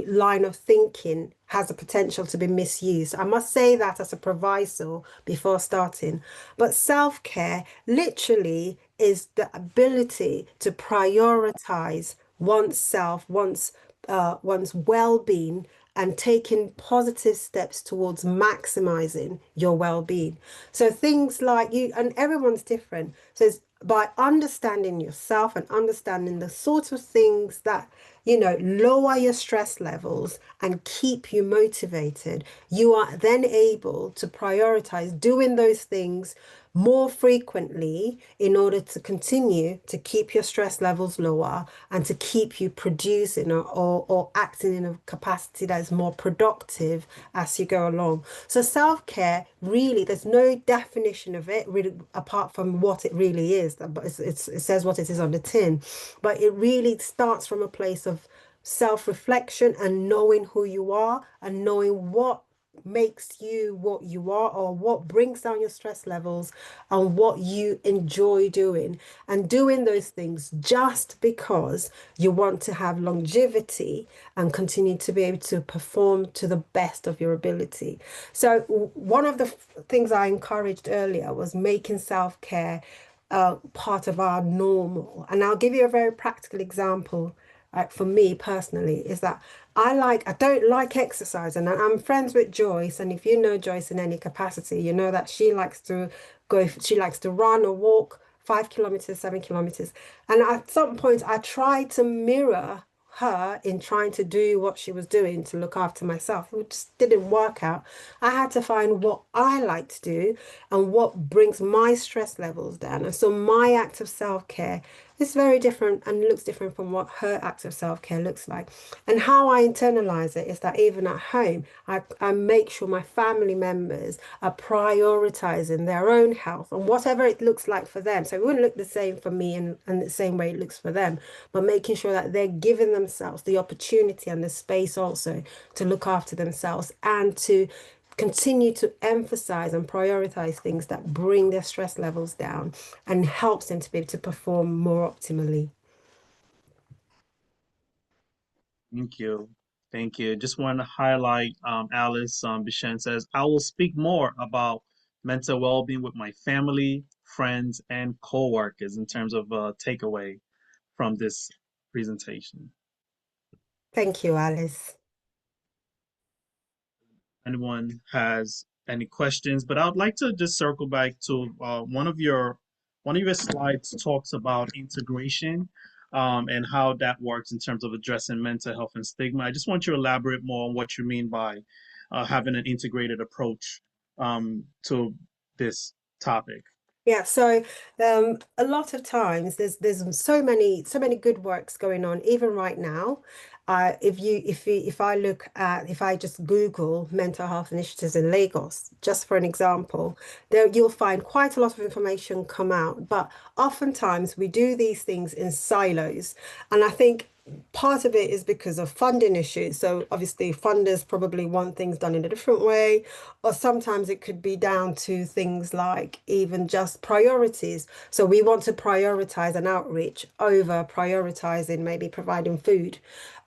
S2: line of thinking has the potential to be misused. I must say that as a proviso before starting. But self-care literally is the ability to prioritize oneself, one's well-being, and taking positive steps towards maximizing your well-being. So things like you, and everyone's different. So it's by understanding yourself and understanding the sort of things that, lower your stress levels and keep you motivated, you are then able to prioritize doing those things more frequently in order to continue to keep your stress levels lower and to keep you producing or acting in a capacity that is more productive as you go along. So self-care, really, there's no definition of it really apart from what it really is. But it says what it is on the tin. But it really starts from a place of self-reflection and knowing who you are and knowing what makes you what you are or what brings down your stress levels and what you enjoy doing and doing those things just because you want to have longevity and continue to be able to perform to the best of your ability. So one of the things I encouraged earlier was making self-care part of our normal. And I'll give you a very practical example. For me personally, is that I don't like exercise, and I'm friends with Joyce. And if you know Joyce in any capacity, you know that she likes to run or walk 5 kilometers, 7 kilometers. And at some point, I tried to mirror her in trying to do what she was doing to look after myself. It just didn't work out. I had to find what I like to do and what brings my stress levels down. And so my act of self-care is very different and looks different from what her act of self-care looks like. And how I internalize it is that even at home, I make sure my family members are prioritizing their own health and whatever it looks like for them. So it wouldn't look the same for me and the same way it looks for them, but making sure that they're giving themselves the opportunity and the space also to look after themselves and to continue to emphasize and prioritize things that bring their stress levels down and helps them to be able to perform more optimally.
S1: Thank you. Thank you. Just want to highlight Alice Bichen says, I will speak more about mental well-being with my family, friends, and coworkers in terms of takeaway from this presentation.
S2: Thank you, Alice.
S1: Anyone has any questions, but I would like to just circle back to one of your slides talks about integration and how that works in terms of addressing mental health and stigma. I just want you to elaborate more on what you mean by having an integrated approach to this topic.
S2: Yeah, so a lot of times there's so many good works going on even right now. If I just Google mental health initiatives in Lagos, just for an example, there you'll find quite a lot of information come out. But oftentimes we do these things in silos, and I think part of it is because of funding issues. So obviously funders probably want things done in a different way, or sometimes it could be down to things like even just priorities. So we want to prioritize an outreach over prioritizing maybe providing food.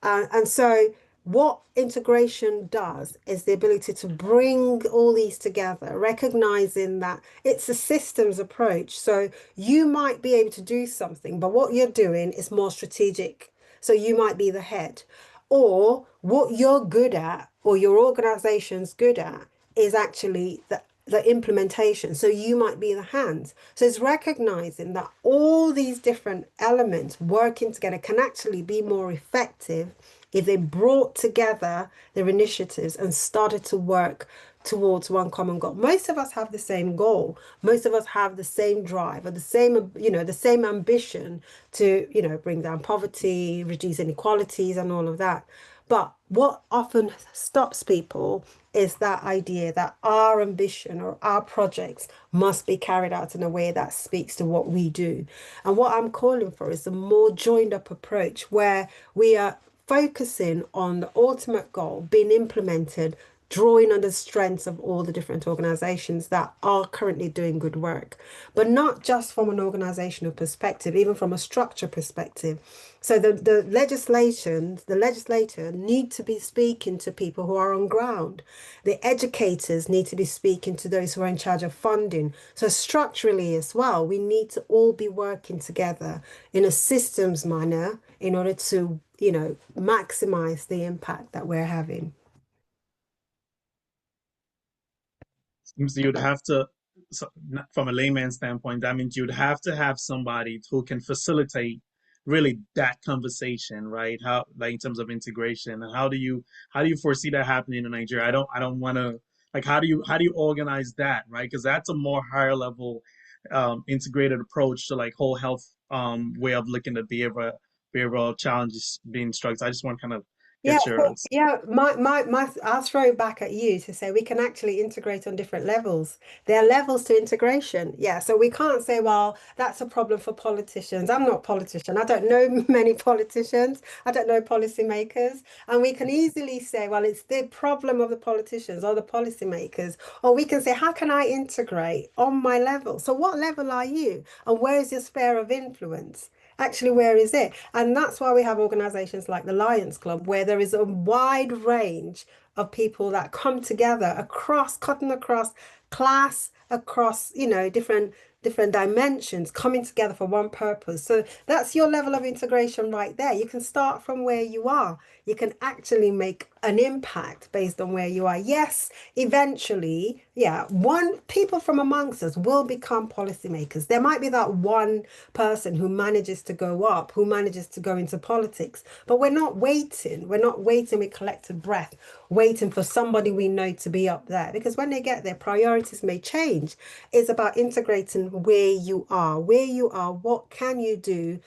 S2: And so what integration does is the ability to bring all these together, recognizing that it's a systems approach. So you might be able to do something, but what you're doing is more strategic. So you might be the head. or what you're good at or your organization's good at is actually the implementation. So you might be the hands. So it's recognizing that all these different elements working together can actually be more effective if they brought together their initiatives and started to work towards one common goal. Most of us have the same goal. Most of us have the same drive or the same, the same ambition to, bring down poverty, reduce inequalities and all of that. But what often stops people is that idea that our ambition or our projects must be carried out in a way that speaks to what we do. And what I'm calling for is a more joined up approach where we are focusing on the ultimate goal being implemented, drawing on the strengths of all the different organizations that are currently doing good work, but not just from an organizational perspective, even from a structure perspective. So the legislator need to be speaking to people who are on ground. The educators need to be speaking to those who are in charge of funding. So structurally as well, we need to all be working together in a systems manner in order to, maximize the impact that we're having.
S1: Seems you'd have to, so, from a layman's standpoint, that means you'd have to have somebody who can facilitate really that conversation, right? How, like in terms of integration, and how do you foresee that happening in Nigeria? I don't want to, like, how do you organize that, right? Because that's a more higher level, integrated approach to like whole health, way of looking at behavioral challenges being struck. I just want to kind of
S2: Yeah,
S1: get your.
S2: so yeah, I'll throw it back at you to say we can actually integrate on different levels. There are levels to integration. Yeah, so we can't say, well, that's a problem for politicians. I'm not a politician. I don't know many politicians. I don't know policymakers. And we can easily say, well, it's the problem of the politicians or the policymakers. Or we can say, how can I integrate on my level? So what level are you? And where is your sphere of influence? Actually, where is it? And that's why we have organizations like the Lions Club, where there is a wide range of people that come together cutting across class, across, different dimensions, coming together for one purpose. So that's your level of integration right there. You can start from where you are. You can actually make an impact based on where you are. Yes, eventually, yeah, one people from amongst us will become policymakers. There might be that one person who manages to go up, who manages to go into politics, but we're not waiting. We're not waiting with collective breath, waiting for somebody we know to be up there. Because when they get there, priorities may change. It's about integrating where you are. Where you are, what can you do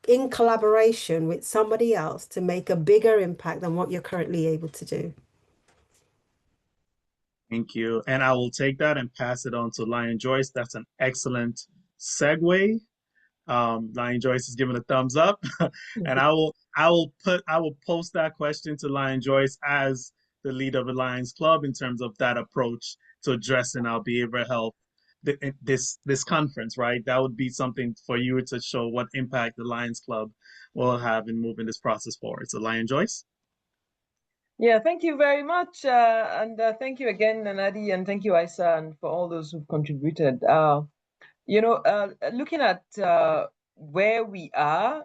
S2: in collaboration with somebody else to make a bigger impact than what you're currently able to do?
S1: Thank you. And I will take that and pass it on to Lion Joyce. That's an excellent segue. Lion Joyce is giving a thumbs up, and I will post that question to Lion Joyce as the leader of the Lions Club in terms of that approach to addressing our behavioral health. This conference, right? That would be something for you to show what impact the Lions Club will have in moving this process forward. So, Lion Joyce.
S3: Yeah, thank you very much. And thank you again, Nanadi, and thank you, Isa, and for all those who've contributed. Looking at where we are,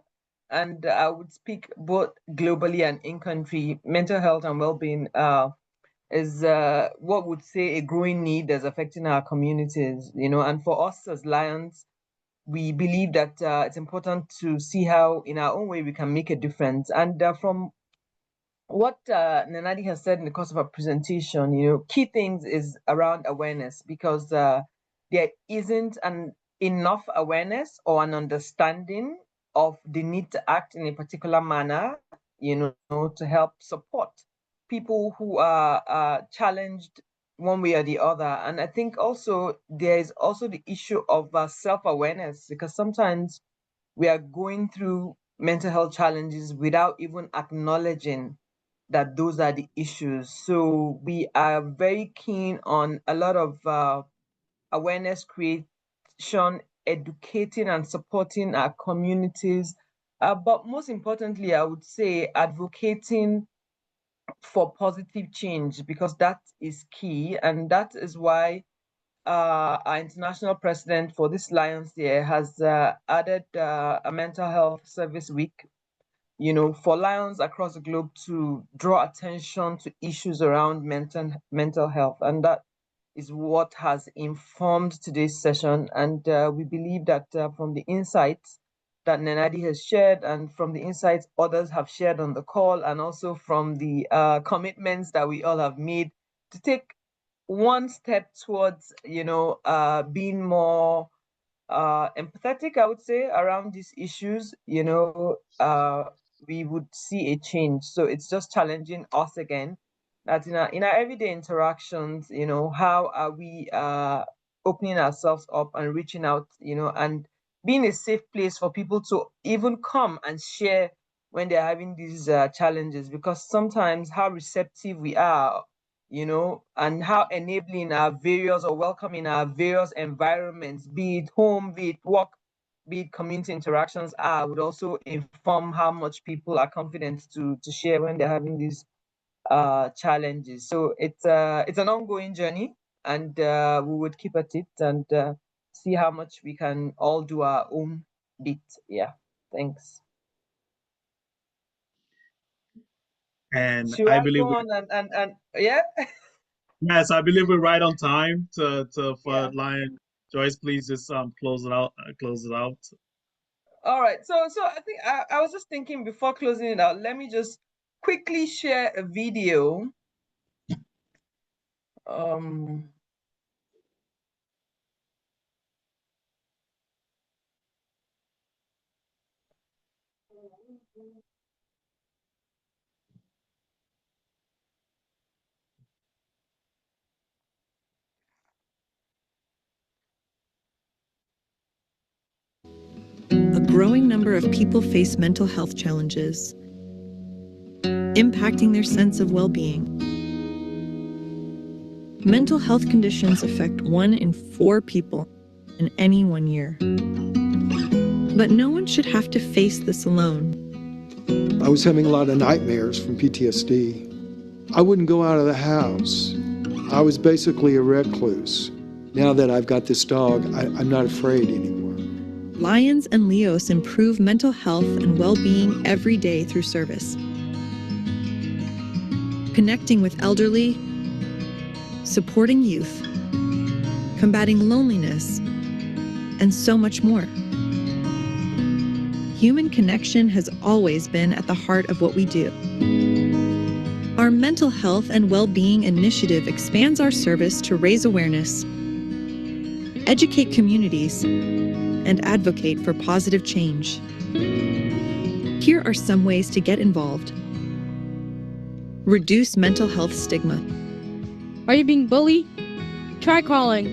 S3: and I would speak both globally and in country, mental health and well-being is what would say a growing need that's affecting our communities, and for us as Lions, we believe that it's important to see how in our own way we can make a difference. And from what Nanadi has said in the course of our presentation, key things is around awareness, because there isn't enough awareness or an understanding of the need to act in a particular manner, to help support people who are challenged one way or the other. And I think also there is also the issue of self-awareness, because sometimes we are going through mental health challenges without even acknowledging that those are the issues. So we are very keen on a lot of awareness creation, educating and supporting our communities. But most importantly, I would say advocating for positive change, because that is key. And that is why our international president for this Lions Year has added a mental health service week, for Lions across the globe to draw attention to issues around mental health. And that is what has informed today's session. And we believe that from the insights that Nenadi has shared and from the insights others have shared on the call, and also from the commitments that we all have made to take one step towards, being more empathetic, I would say, around these issues, we would see a change. So it's just challenging us again that in our everyday interactions, how are we opening ourselves up and reaching out, and being a safe place for people to even come and share when they're having these challenges, because sometimes how receptive we are, and how enabling our various or welcoming our various environments, be it home, be it work, be it community interactions are, would also inform how much people are confident to share when they're having these challenges. So it's an ongoing journey, and we would keep at it and see how much we can all do our own bit. Yeah, thanks.
S1: And
S3: Should
S1: I
S3: I
S1: believe
S3: go on and yeah?
S1: yes, I believe we're right on time to
S3: Yeah.
S1: for Lion. Joyce, please just close it out. Close it out.
S3: All right. So I think I was just thinking before closing it out, let me just quickly share a video. Um,
S7: A growing number of people face mental health challenges, impacting their sense of well-being. Mental health conditions affect 1 in 4 people in any 1 year. But no one should have to face this alone.
S8: I was having a lot of nightmares from PTSD. I wouldn't go out of the house. I was basically a recluse. Now that I've got this dog, I'm not afraid anymore.
S7: Lions and Leos improve mental health and well-being every day through service. Connecting with elderly, supporting youth, combating loneliness, and so much more. Human connection has always been at the heart of what we do. Our Mental Health and Well-Being Initiative expands our service to raise awareness, educate communities, and advocate for positive change. Here are some ways to get involved. Reduce mental health stigma.
S9: Are you being bullied? Try calling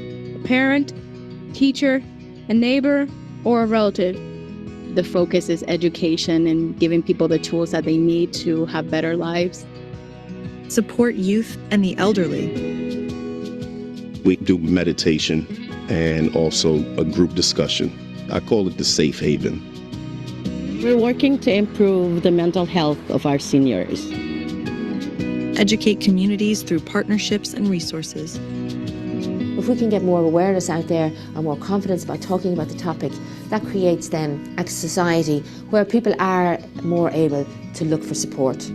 S9: a parent, teacher, a neighbor, or a relative.
S10: The focus is education and giving people the tools that they need to have better lives.
S7: Support youth and the elderly.
S11: We do meditation and also a group discussion. I call it the safe haven.
S12: We're working to improve the mental health of our seniors.
S7: Educate communities through partnerships and resources.
S13: If we can get more awareness out there and more confidence by talking about the topic, that creates then a society where people are more able to look for support.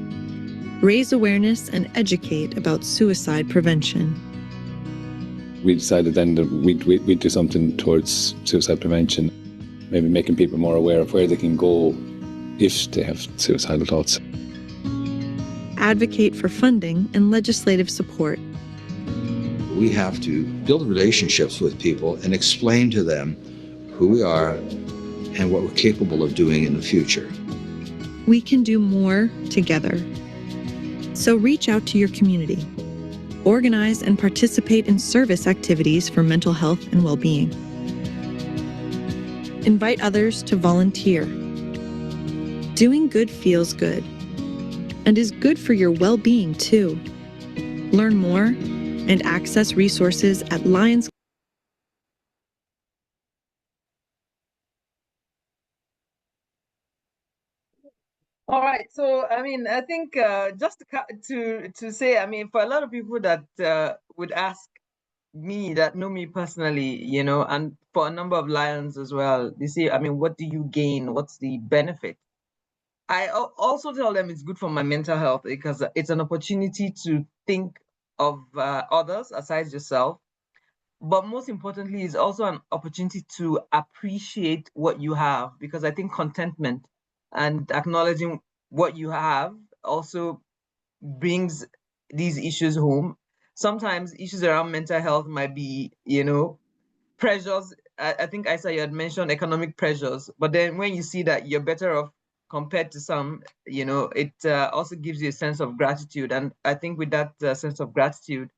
S7: Raise awareness and educate about suicide prevention.
S14: We decided then that we'd do something towards suicide prevention, maybe making people more aware of where they can go if they have suicidal thoughts.
S7: Advocate for funding and legislative support.
S15: We have to build relationships with people and explain to them who we are and what we're capable of doing in the future.
S7: We can do more together. So reach out to your community. Organize and participate in service activities for mental health and well-being. Invite others to volunteer. Doing good feels good and is good for your well-being too. Learn more and access resources at Lions.
S3: All right. So, I mean, I think just to say, I mean, for a lot of people that would ask me, that know me personally, and for a number of Lions as well, they say, I mean, what do you gain? What's the benefit? I also tell them it's good for my mental health because it's an opportunity to think of others aside yourself. But most importantly, it's also an opportunity to appreciate what you have, because I think contentment and acknowledging what you have also brings these issues home. Sometimes issues around mental health might be, pressures. I think Isa, you had mentioned economic pressures, but then when you see that you're better off compared to some, it also gives you a sense of gratitude. And I think with that sense of gratitude,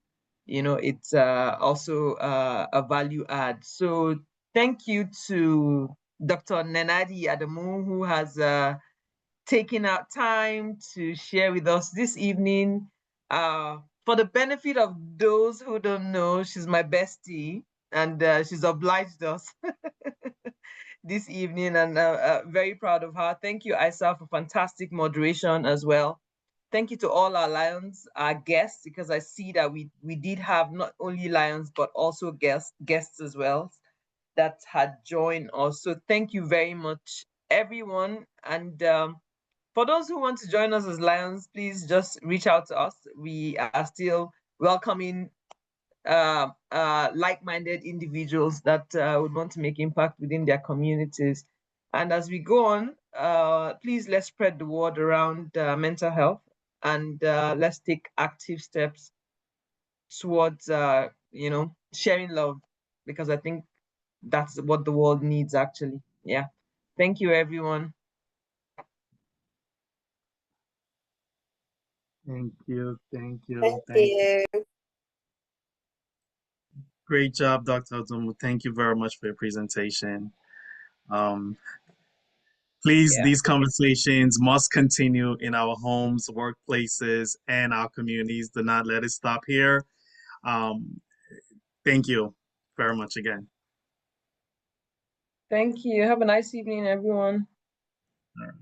S3: it's also a value add. So thank you to Dr. Nenadi Adamu, who has taken out time to share with us this evening. For the benefit of those who don't know, she's my bestie, and she's obliged us this evening, and very proud of her. Thank you, Isa, for fantastic moderation as well. Thank you to all our Lions, our guests, because I see that we did have not only Lions, but also guests as well that had joined us. So thank you very much, everyone. And for those who want to join us as Lions, please just reach out to us. We are still welcoming like-minded individuals that would want to make impact within their communities. And as we go on, please let's spread the word around mental health, and let's take active steps towards sharing love, because I think that's what the world needs actually. Yeah. Thank you, everyone.
S1: Thank you, thank you,
S2: Thank
S1: thank you.
S2: you.
S1: Great job, Dr. Adumu. Thank you very much for your presentation. Um, Please,
S3: Yeah.
S1: these conversations must continue in our homes, workplaces, and our communities. Do not let it stop here. Um, Thank you very much again.
S3: Thank you. Have a nice evening, everyone.
S1: All right.